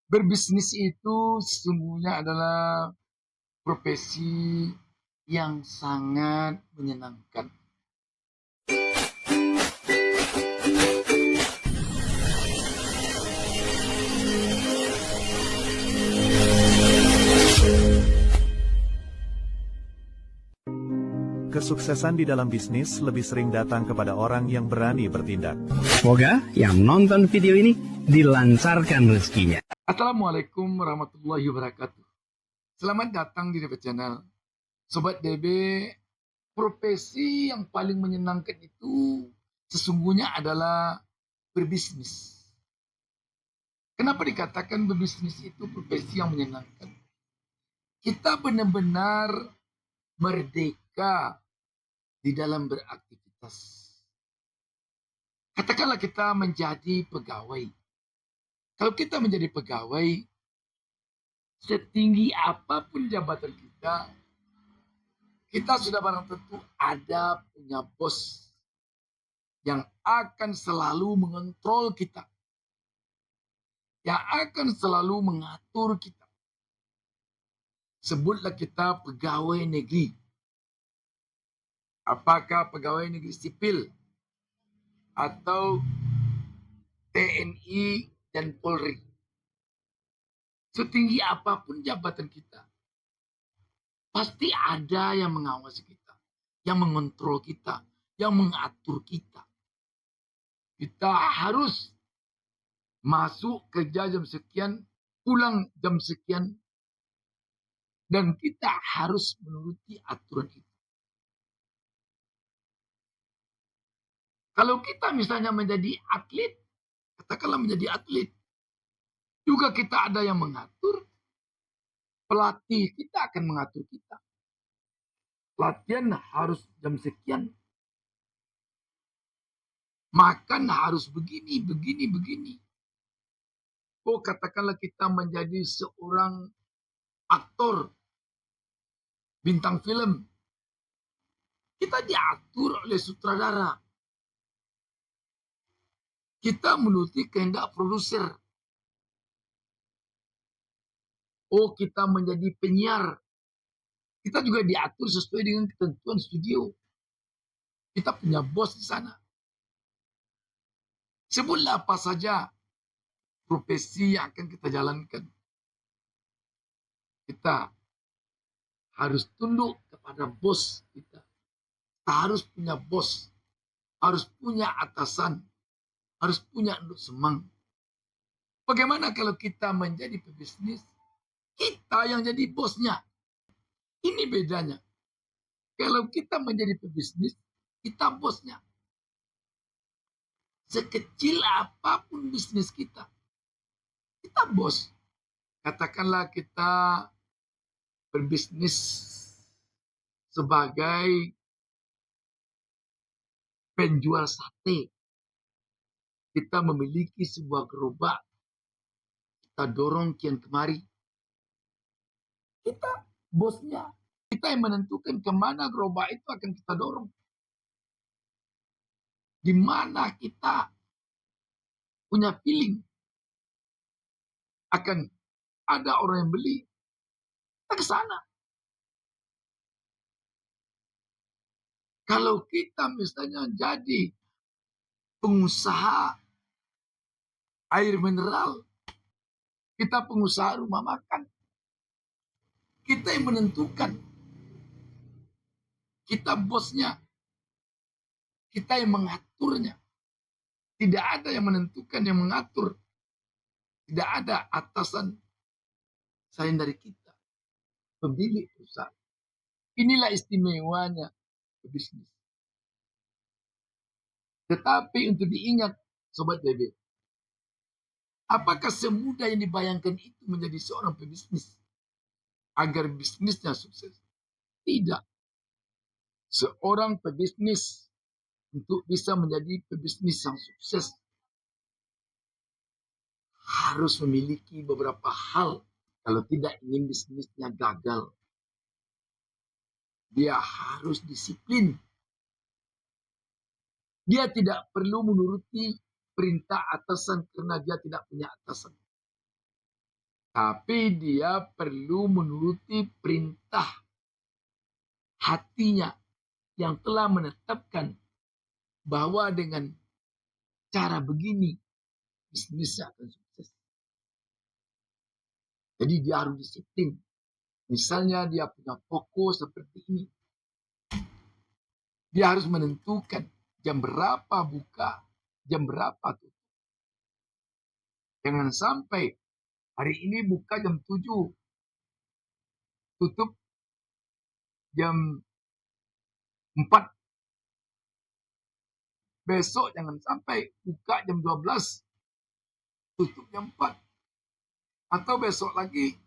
Berbisnis itu sesungguhnya adalah profesi yang sangat menyenangkan. Kesuksesan di dalam bisnis lebih sering datang kepada orang yang berani bertindak. Semoga yang nonton video ini dilancarkan rezekinya. Assalamualaikum warahmatullahi wabarakatuh. Selamat datang di DB Channel. Sobat DB, profesi yang paling menyenangkan itu sesungguhnya adalah berbisnis. Kenapa dikatakan berbisnis itu profesi yang menyenangkan? Kita benar-benar merdeka di dalam beraktivitas. Katakanlah kita menjadi pegawai. Kalau kita menjadi pegawai, setinggi apapun jabatan kita sudah barang tentu ada punya bos yang akan selalu mengontrol kita, yang akan selalu mengatur kita. Sebutlah kita pegawai negeri. Apakah pegawai negeri sipil atau TNI dan Polri. Setinggi apapun jabatan kita, pasti ada yang mengawasi kita, yang mengontrol kita, yang mengatur kita. Kita harus masuk kerja jam sekian, pulang jam sekian, dan kita harus menuruti aturan itu. Kalau kita misalnya menjadi atlet, katakanlah menjadi atlet, juga kita ada yang mengatur, pelatih kita akan mengatur kita. Latihan harus jam sekian, makan harus begini, begini, begini. Oh, katakanlah kita menjadi seorang aktor, bintang film. Kita diatur oleh sutradara. Kita menuruti kehendak produser. Oh, kita menjadi penyiar. Kita juga diatur sesuai dengan ketentuan studio. Kita punya bos di sana. Sebutlah apa saja profesi yang akan kita jalankan. Kita harus tunduk kepada bos kita. Kita harus punya bos. Harus punya atasan. Harus punya induk semang. Bagaimana kalau kita menjadi pebisnis? Kita yang jadi bosnya. Ini bedanya. Kalau kita menjadi pebisnis, kita bosnya. Sekecil apapun bisnis kita bos. Katakanlah kita berbisnis sebagai penjual sate. Kita memiliki sebuah gerobak. Kita dorong kian kemari. Kita bosnya. Kita yang menentukan kemana gerobak itu akan kita dorong. Di mana kita punya feeling akan ada orang yang beli, kita ke sana. Kalau kita misalnya jadi pengusaha air mineral, kita pengusaha rumah makan, kita yang menentukan. Kita bosnya. Kita yang mengaturnya. Tidak ada yang menentukan, yang mengatur. Tidak ada atasan selain dari kita. Pemilik perusahaan. Inilah istimewanya bisnis. Tetapi untuk diingat, Sobat DB, apakah semudah yang dibayangkan itu menjadi seorang pebisnis? Agar bisnisnya sukses? Tidak. Seorang pebisnis untuk bisa menjadi pebisnis yang sukses harus memiliki beberapa hal. Kalau tidak ingin bisnisnya gagal, dia harus disiplin. Dia tidak perlu menuruti perintah atasan karena dia tidak punya atasan. Tapi dia perlu menuruti perintah hatinya yang telah menetapkan bahwa dengan cara begini bisnisnya akan sukses. Jadi dia harus disiplin. Misalnya dia punya toko seperti ini. Dia harus menentukan jam berapa buka, jam berapa tutup. Jangan sampai hari ini buka jam 7, tutup jam 4. Besok jangan sampai buka jam 12, tutup jam 4. Atau besok lagi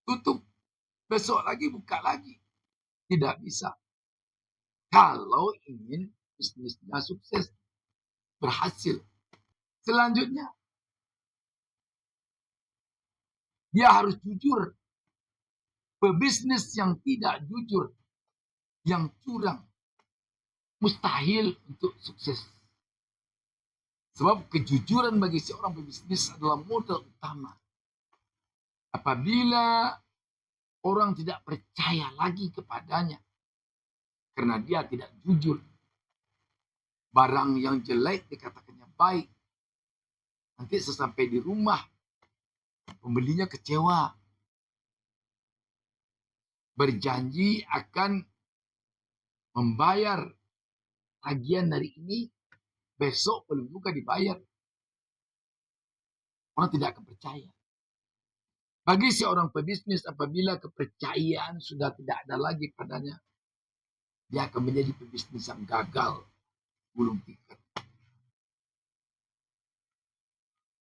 tutup, besok lagi buka lagi. Tidak bisa. Kalau ingin bisnisnya sukses, berhasil. Selanjutnya, dia harus jujur. Pebisnis yang tidak jujur, yang curang, mustahil untuk sukses. Sebab kejujuran bagi seorang pebisnis adalah modal utama. Apabila orang tidak percaya lagi kepadanya, karena dia tidak jujur, barang yang jelek dikatakannya baik. Nanti sesampai di rumah, pembelinya kecewa. Berjanji akan membayar tagihan dari ini, besok belum juga dibayar. Orang tidak akan percaya. Bagi seorang pebisnis, apabila kepercayaan sudah tidak ada lagi padanya, dia akan menjadi pebisnis yang gagal, gulung tikar.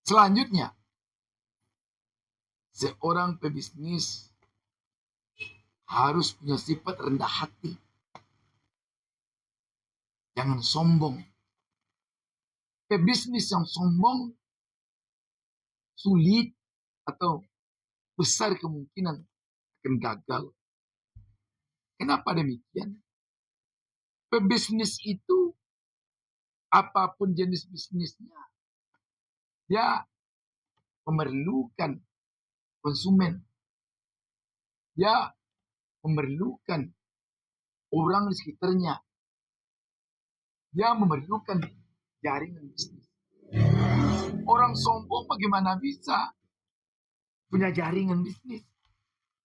Selanjutnya, seorang pebisnis harus punya sifat rendah hati. Jangan sombong. Pebisnis yang sombong sulit atau besar kemungkinan akan gagal. Kenapa demikian? Pebisnis itu, apapun jenis bisnisnya, dia memerlukan konsumen. Dia memerlukan orang di sekitarnya. Dia memerlukan jaringan bisnis. Orang sombong bagaimana bisa punya jaringan bisnis?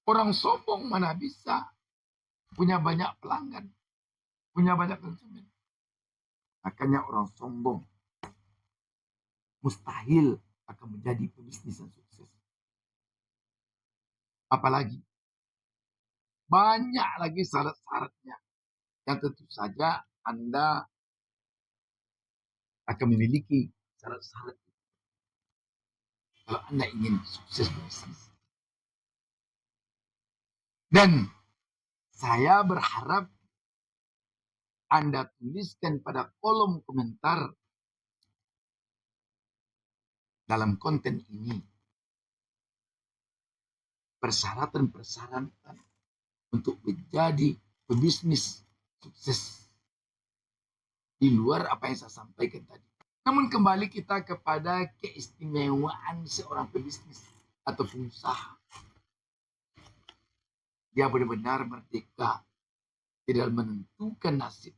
Orang sombong mana bisa punya banyak pelanggan, punya banyak konsumen. Makanya orang sombong mustahil akan menjadi pebisnis yang sukses. Apalagi banyak lagi syarat-syaratnya yang tentu saja Anda akan memiliki syarat-syarat kalau Anda ingin sukses berbisnis. Dan saya berharap Anda tuliskan pada kolom komentar dalam konten ini persyaratan-persyaratan untuk menjadi pebisnis sukses di luar apa yang saya sampaikan tadi. Namun kembali kita kepada keistimewaan seorang pebisnis atau pengusaha. Dia benar-benar merdeka, tidak menentukan nasib,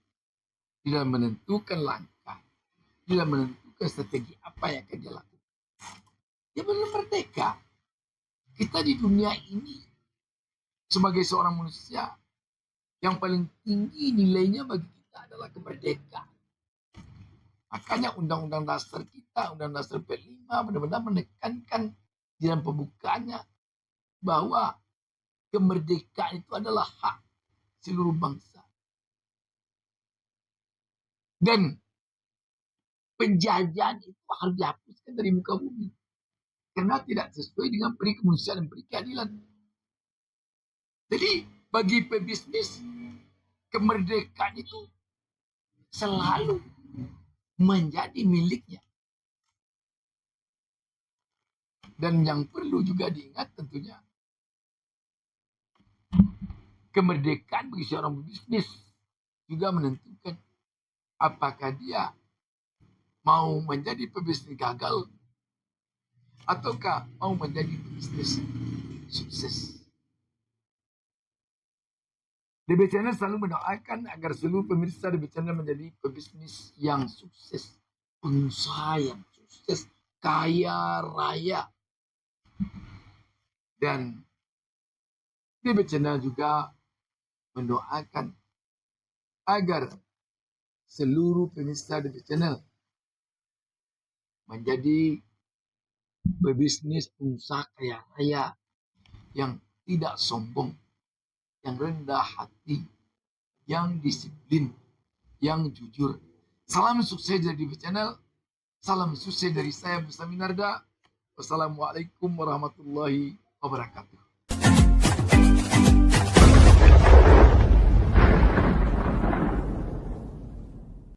tidak menentukan langkah, tidak menentukan strategi apa yang akan dia lakukan. Dia benar merdeka. Kita di dunia ini sebagai seorang manusia yang paling tinggi nilainya bagi kita adalah kemerdekaan. Makanya Undang-Undang Dasar kita, Undang-Undang Dasar 45 benar-benar menekankan di dalam pembukaannya bahwa kemerdekaan itu adalah hak seluruh bangsa. Dan penjajahan itu harus dihapuskan dari muka bumi. Karena tidak sesuai dengan peri kemanusiaan dan peri keadilan. Jadi bagi pebisnis, kemerdekaan itu selalu menjadi miliknya. Dan yang perlu juga diingat tentunya, kemerdekaan bagi seorang pebisnis juga menentukan apakah dia mau menjadi pebisnis gagal ataukah mau menjadi bisnis sukses? DB Channel selalu mendoakan agar seluruh pemirsa DB Channel menjadi pebisnis yang sukses, pengusaha yang sukses, kaya raya. Dan DB Channel juga mendoakan agar seluruh pemirsa DB Channel menjadi pebisnis pengusaha kaya raya yang tidak sombong, yang rendah hati, yang disiplin, yang jujur. Salam sukses dari DB Channel. Salam sukses dari saya, Musa Minarda. Wassalamualaikum warahmatullahi wabarakatuh.